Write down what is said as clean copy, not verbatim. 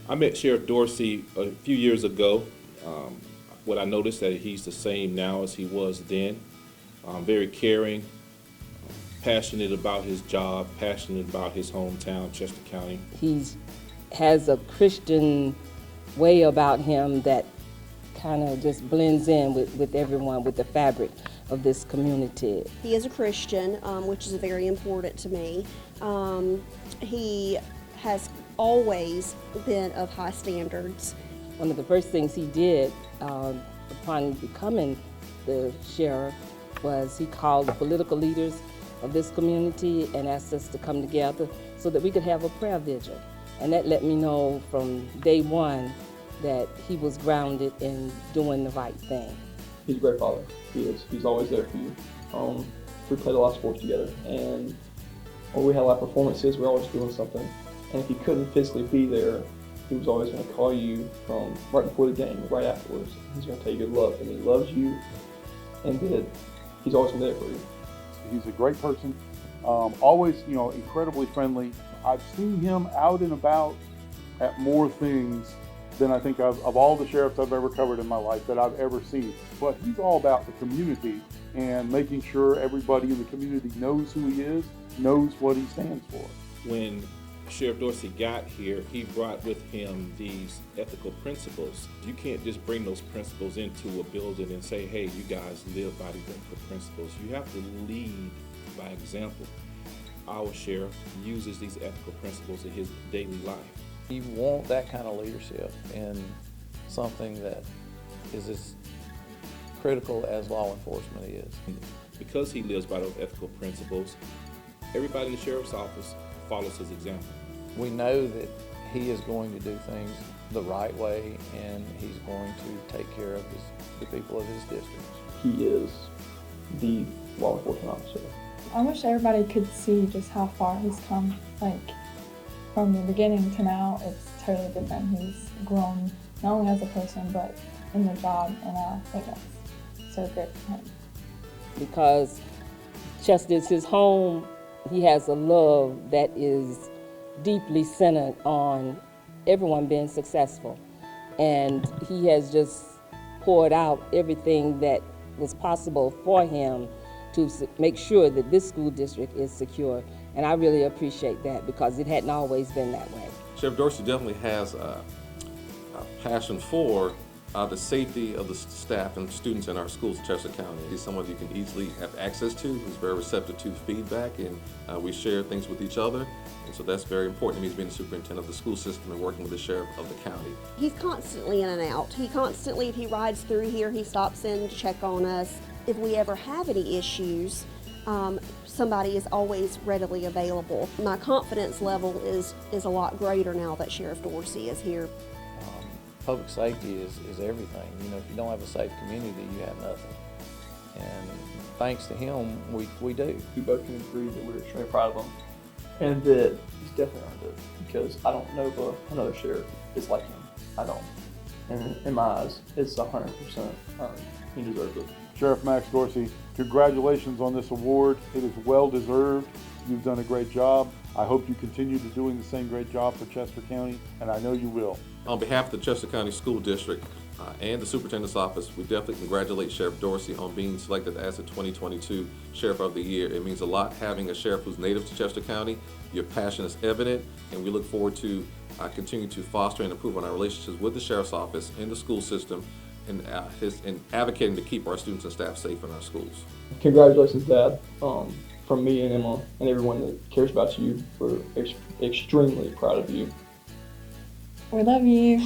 I met Sheriff Dorsey a few years ago. What I noticed that he's the same now as he was then. Very caring, passionate about his job, passionate about his hometown, Chester County. He has a Christian way about him that kind of just blends in with everyone, with the fabric of this community. He is a Christian, which is very important to me. He has always been of high standards. One of the first things he did upon becoming the sheriff was he called the political leaders of this community and asked us to come together so that we could have a prayer vigil. And that let me know from day one that he was grounded in doing the right thing. He's a great father. He is. He's always there for you. We played a lot of sports together, and when we had live performances, we were always doing something. And if he couldn't physically be there, he was always going to call you from right before the game, right afterwards. He's going to tell you good luck, and he loves you, and he's always been there for you. He's a great person, always, incredibly friendly. I've seen him out and about at more things than I think of all the sheriffs I've ever covered in my life that I've ever seen. But he's all about the community and making sure everybody in the community knows who he is, knows what he stands for. When Sheriff Dorsey got here, he brought with him these ethical principles. You can't just bring those principles into a building and say, hey, you guys live by these ethical principles. You have to lead by example. Our sheriff uses these ethical principles in his daily life. You want that kind of leadership in something that is as critical as law enforcement is. Because he lives by those ethical principles, everybody in the sheriff's office follows his example. We know that he is going to do things the right way, and he's going to take care of the people of his district. He is the law enforcement officer. I wish everybody could see just how far he's come. Like, from the beginning to now, it's totally different. He's grown not only as a person, but in the job, and I think that's so great for him. Because Chester is his home, he has a love that is deeply centered on everyone being successful. And he has just poured out everything that was possible for him to make sure that this school district is secure. And I really appreciate that because it hadn't always been that way. Sheriff Dorsey definitely has a passion for the safety of the staff and students in our schools in Chester County. He's someone you can easily have access to, who's very receptive to feedback, and we share things with each other. And so that's very important to me as being the superintendent of the school system and working with the sheriff of the county. He's constantly in and out. He constantly, if he rides through here, he stops in to check on us. If we ever have any issues, somebody is always readily available. My confidence level is a lot greater now that Sheriff Dorsey is here. Public safety is everything. If you don't have a safe community, you have nothing. And thanks to him, we do. We both can agree that we're extremely proud of him, and that he's definitely earned it, because I don't know of another sheriff that's like him. I don't. And in my eyes, it's 100% earned. He deserves it. Sheriff Max Dorsey, congratulations on this award. It is well deserved. You've done a great job. I hope you continue to doing the same great job for Chester County, and I know you will. On behalf of the Chester County School District and the Superintendent's Office, we definitely congratulate Sheriff Dorsey on being selected as the 2022 Sheriff of the Year. It means a lot having a sheriff who's native to Chester County. Your passion is evident, and we look forward to continue to foster and improve on our relationships with the Sheriff's Office in the school system and advocating to keep our students and staff safe in our schools. Congratulations, Dad. From me and Emma and everyone that cares about you, we're extremely proud of you. We love you.